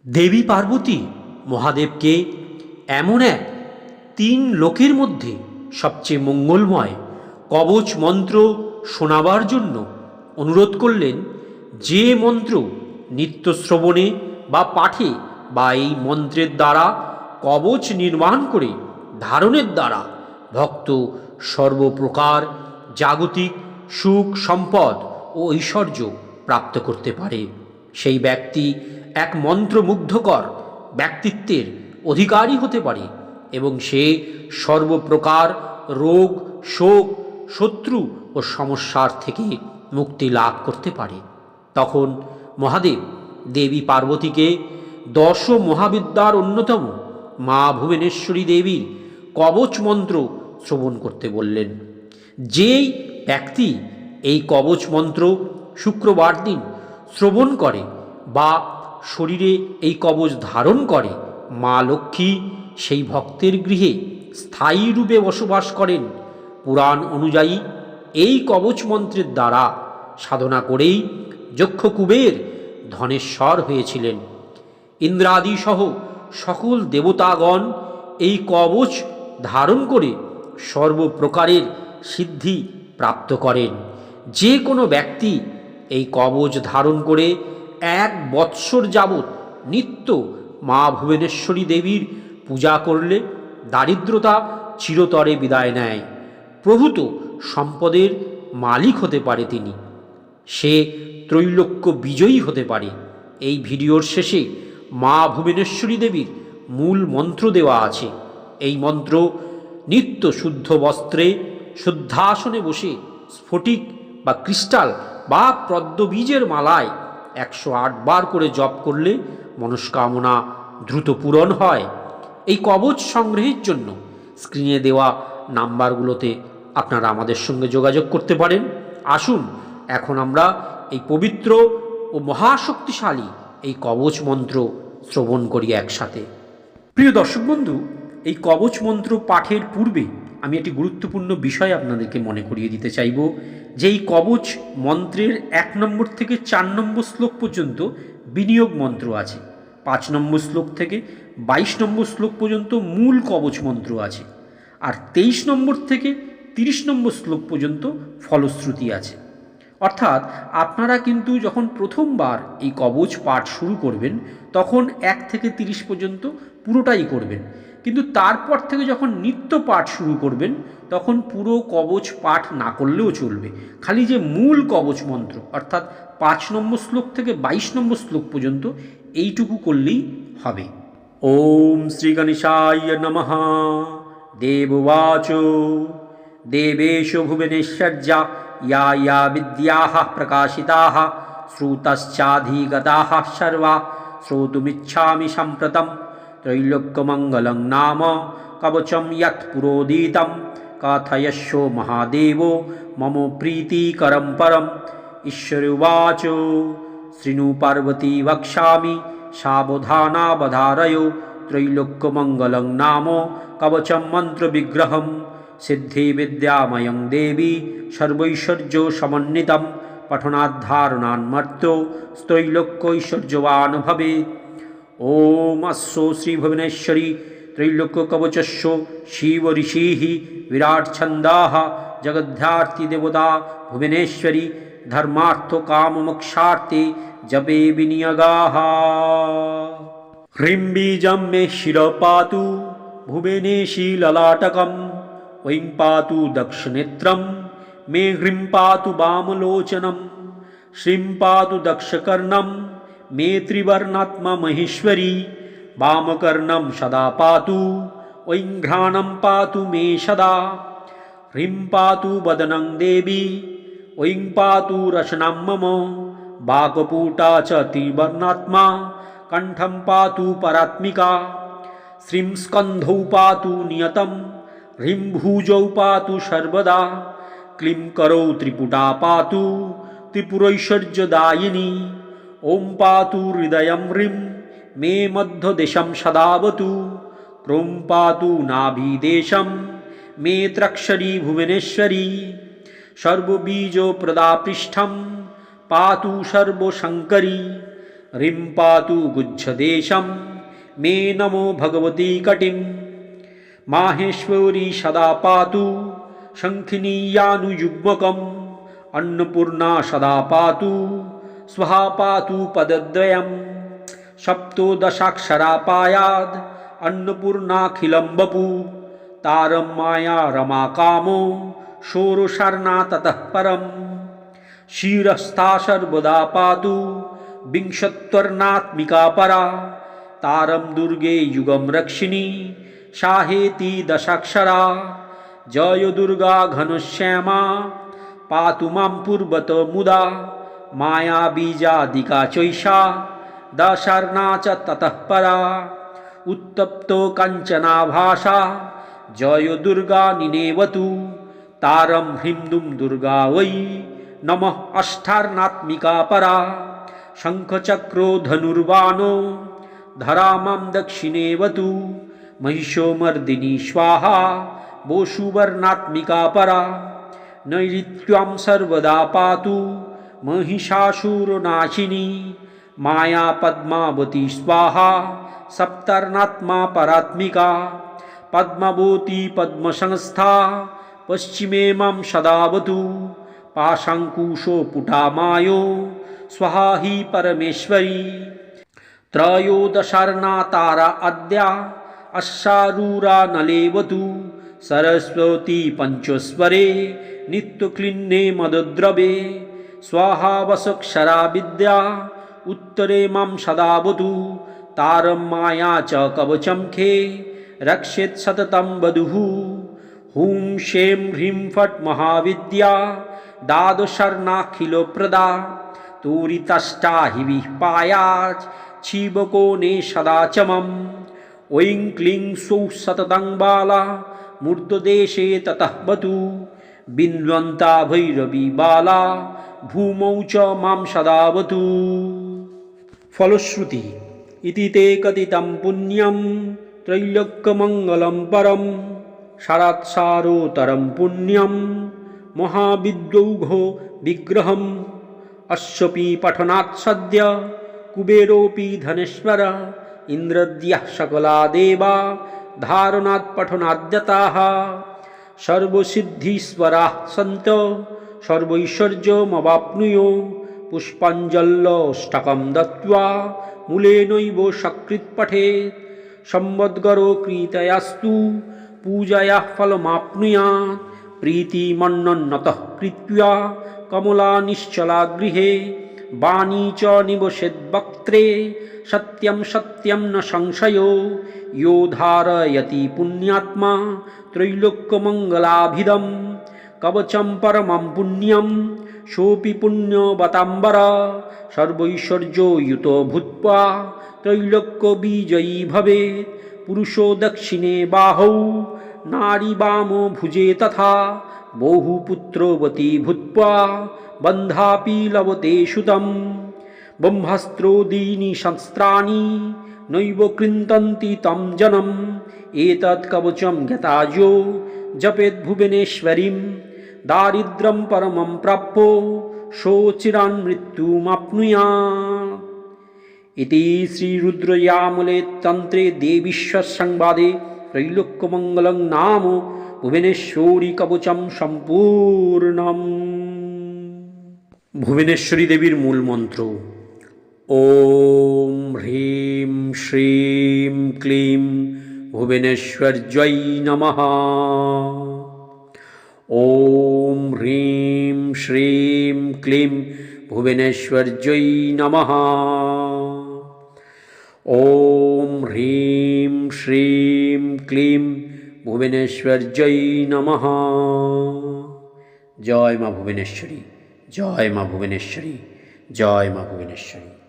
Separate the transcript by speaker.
Speaker 1: দেবী পার্বতী মহাদেবকে এমন এক তিন লোকের মধ্যে সবচেয়ে মঙ্গলময় কবচ মন্ত্র শোনাবার জন্য অনুরোধ করলেন, যে মন্ত্র নিত্য শ্রবণে বা পাঠে বা এই মন্ত্রের দ্বারা কবচ নির্মাণ করে ধারণের দ্বারা ভক্ত সর্বপ্রকার জাগতিক সুখ সম্পদ ও ঐশ্বর্য প্রাপ্ত করতে পারে। সেই ব্যক্তি এক মন্ত্রমুগ্ধকর ব্যক্তিত্বের অধিকারী হতে পারে এবং সে সর্বপ্রকার রোগ শোক শত্রু ও সমস্যার থেকে মুক্তি লাভ করতে পারে। তখন মহাদেব দেবী পার্বতীকে দশ মহাবিদ্যার অন্যতম মা ভুবনেশ্বরী দেবীর কবচ মন্ত্র শ্রবণ করতে বললেন। যেই ব্যক্তি এই কবচ মন্ত্র শুক্রবার দিন শ্রবণ করে বা শরীরে এই কবচ ধারণ করে, মা লক্ষ্মী সেই ভক্তের গৃহে স্থায়ী রূপে বসবাস করেন। পুরাণ অনুযায়ী এই কবচ মন্ত্রের দ্বারা সাধনা করেই যক্ষ কুবের ধনেশ্বর হয়েছিলেন। ইন্দ্রাদি সহ সকল দেবতাগণ এই কবচ ধারণ করে সর্বপ্রকারের সিদ্ধি প্রাপ্ত করেন। যে কোনো ব্যক্তি এই কবচ ধারণ করে 1 বৎসর যাবৎ নিত্য মা ভুবনেশ্বরী দেবীর পূজা করলে দারিদ্রতা চিরতরে বিদায় নেয়, প্রভূত সম্পদের মালিক হতে পারে তিনি, সে ত্রৈলোক্য বিজয়ী হতে পারে। এই ভিডিওর শেষে মা ভুবনেশ্বরী দেবীর মূল মন্ত্র দেওয়া আছে। এই মন্ত্র নিত্য শুদ্ধ বস্ত্রে শুদ্ধাসনে বসে স্ফটিক বা ক্রিস্টাল বা পদ্মবীজের মালায় 108 বার করে জপ করলে মনস্কামনা দ্রুত পূরণ হয়। এই কবচ সংগ্রহের জন্য স্ক্রিনে দেওয়া নাম্বারগুলোতে আপনারা আমাদের সঙ্গে যোগাযোগ করতে পারেন। আসুন এখন আমরা এই পবিত্র ও মহাশক্তিশালী এই কবচ মন্ত্র শ্রবণ করি একসাথে। প্রিয় দর্শক বন্ধু, এই কবচ মন্ত্র পাঠের পূর্বে আমি একটি গুরুত্বপূর্ণ বিষয় আপনাদেরকে মনে করিয়ে দিতে চাইব যে এই কবচ মন্ত্রের 1 নম্বর থেকে 4 নম্বর শ্লোক পর্যন্ত বিনিয়োগ মন্ত্র আছে। 5 নম্বর শ্লোক থেকে 22 নম্বর শ্লোক পর্যন্ত মূল কবচ মন্ত্র আছে। আর 23 নম্বর থেকে 30 নম্বর শ্লোক পর্যন্ত ফলশ্রুতি আছে। অর্থাৎ আপনারা কিন্তু যখন প্রথমবার এই কবচ পাঠ শুরু করবেন তখন 1 থেকে 30 পর্যন্ত পুরোটাই করবেন, কিন্তু তারপর থেকে যখন নিত্য পাঠ শুরু করবেন তখন পুরো কবচ পাঠ না করলেও চলবে, খালি যে মূল কবচ মন্ত্র অর্থাৎ 5 নম্বর শ্লোক থেকে 22 নম্বর শ্লোক পর্যন্ত এইটুকু করলেই হবে। ওম শ্রী গণেশায় নমঃ। দেববাচ দেবেশ ভুবনেশ্বর্যা या या विद्याः प्रकाशिताः श्रुतश्चाधिगताः सर्वा श्रोतुमिच्छामि सम्प्रतं त्रैलोक्यमङ्गलं नाम कवचं यत् पुरोदितं कथयस्व महादेवो मम प्रीतिकरं परम्। ईश्वर उवाच शृणु पार्वती वक्ष्यामि सावधानावधारयो त्रैलोक्यमङ्गलं नाम कवचं मन्त्रविग्रहम्। सिद्धि विद्यामयं देवी सर्वैश्वर्य समन्वितं पठनाद्धारणान्मर्त्यो त्रैलोक्यैश्वर्यवान् भवेत्। ओम अस्य श्री भुवनेश्वरी त्रैलोक्यकवचस्य शिव ऋषिः विराट छन्दाः जगद्धात्री देवता भुवनेश्वरी धर्मार्थ काम मोक्षार्थे जपे विनियोगाः। ह्रीं बीजं मे शिरो पातु भुवनेशी ललाटकम् ऐं पातु दक्षनेत्रं मे ह्रीं पातु वामलोचनं श्रीं पातु दक्षकर्णं मे त्रिवर्णात्मा महेश्वरी वामकर्णं सदा पातु ऐं घ्राणं पातु मे सदा। ह्रीं पातु वदनं देवी ऐं पातु रसनं मम वाक्पूटा च त्रिवर्णात्मा कण्ठं पातु परात्मिका। श्रीं स्कन्धौ पातु नियतं ह्रीं भुजौ पातु सर्वदा क्लीं करौ त्रिपुटा पातु त्रिपुरैश्वर्यदायिनी। ॐ पातु हृदयं ह्रीं मे मध्यदेशं सदावतु क्रों पातु नाभिदेशं मे त्रक्षरी भुवनेश्वरी। सर्वबीजप्रदा पृष्ठं पातु सर्वशङ्करी ह्रीं पातु गुच्छदेशं मे नमो भगवती कटिं माहेश्वरी सदा पातु शङ्खिनीयानुयुग्मकम् अन्नपूर्णा सदा पातु स्वहा पातु पदद्वयं सप्तोदशाक्षरा पायाद् अन्नपूर्णाखिलं वपु तारं माया रमा कामो षोडशार्णा ततः परम् शिरस्था सर्वदा पातु विंशत्वर्णात्मिका परा तारं दुर्गे युगं रक्षिणी साहेति दशाक्षरा जय दुर्गा घनश्यामा पातु मां पूर्वत मुदा माया बीजादिका चैषा दशार्णा च ततः परा उत्तप्तो काञ्चनाभासा जय दुर्गा निनेवतु तारं ह्रीं दुं दुर्गा वै नमः अष्टार्णात्मिका परा शङ्खचक्रो धनुर्बाणो धरा मां दक्षिणेवतु महिषोमर्दिनी स्वाहा वसुवर्णात्मिका परा नैऋत्यां सर्वदा पातु महिषासुरनाशिनी माया पद्मावती स्वाहा सप्तार्णात्मा परात्मिका पद्मावती पद्मसंस्था पश्चिमे मां सदावतु पाशाङ्कुशो पुटा मायो स्वाहा हि परमेश्वरी त्रयोदशार्णा तारा अद्या अश्वारूरा नलेवतु सरस्वती पंचस्वरे नित्यक्लिन्ने मदद्रवे स्वाहा वसक्षरा विद्या उत्तरे मां सदावतु तारं माया च कवचं खे रक्षेत् सततं वधूः हुं शें ह्रीं फट् महाविद्या द्वादशार्णाखिलप्रदा तूरितष्टाहिभिः पायाच् क्षीबकोणे सदा च मम् ऐं क्लीं सौः सततं बाला मूर्धदेशे ततः वतु बिन्वन्ता भैरवी बाला भूमौ च मां सदावतु। फलश्रुति इति ते कथितं पुण्यं त्रैलोक्यमङ्गलं परं शरत्सारोत्तरं पुण्यं महाविद्वौघो विग्रहम् अस्यपि पठनात् सद्य कुबेरोऽपि धनेश्वर इन्द्रद्यः सकला देवा धारणात् पठनाद्यताः सर्वसिद्धीश्वराः सन्तो सर्वैश्वर्यमवाप्नुयो पुष्पाञ्जल्यष्टकं दत्त्वा मूलेनैव सकृत् पठेत् संवद्गरो कृतयास्तु पूजायाः फलमाप्नुयात् प्रीतिमन्नतः कृत्वा कमला निश्चला गृहे वाणी च निवसेद्वक्त्रे सत्यं सत्यं न संशयो यो धारयति पुण्यात्मा त्रैलोक्यमङ्गलाभिदं कवचं परमं पुण्यं सोऽपि पुण्यवताम्बर सर्वैश्वर्यो युतो भूत्वा त्रैलोक्यविजयी भवेत् पुरुषो दक्षिणे बाहौ नारी वामो भुजे तथा बहुपुत्रवती भूत्वा बन्धापि लभते सुतं ब्रह्मास्त्रोदीनि शस्त्राणि नैव कृन्तन्ति तं जनम् एतत् कवचं ज्ञातायो जपेत् भुवनेश्वरीं दारिद्र्यं परमं प्राप्यो सोऽचिरान् मृत्युमाप्नुयात्। इति श्रीरुद्रयामले तन्त्रे देवीश्वरसंवादे त्रैलोक्यमङ्गलं नाम भुवनेश्वरी कवचं सम्पूर्णम्। भुवनेश्वरी देवीर मूल मंत्र ओम ह्रीं श्रीं क्लीं भुवनेश्वर्यै नमः। ओम ह्रीं श्रीं क्लीं भुवनेश्वर्यै नमः। ओम ह्रीं श्रीं क्लीं भुवनेश्वर्यै नमः। जय माँ भुवनेश्वरी, जय माँ भुवनेश्वरी, जय माँ भुवनेश्वरी।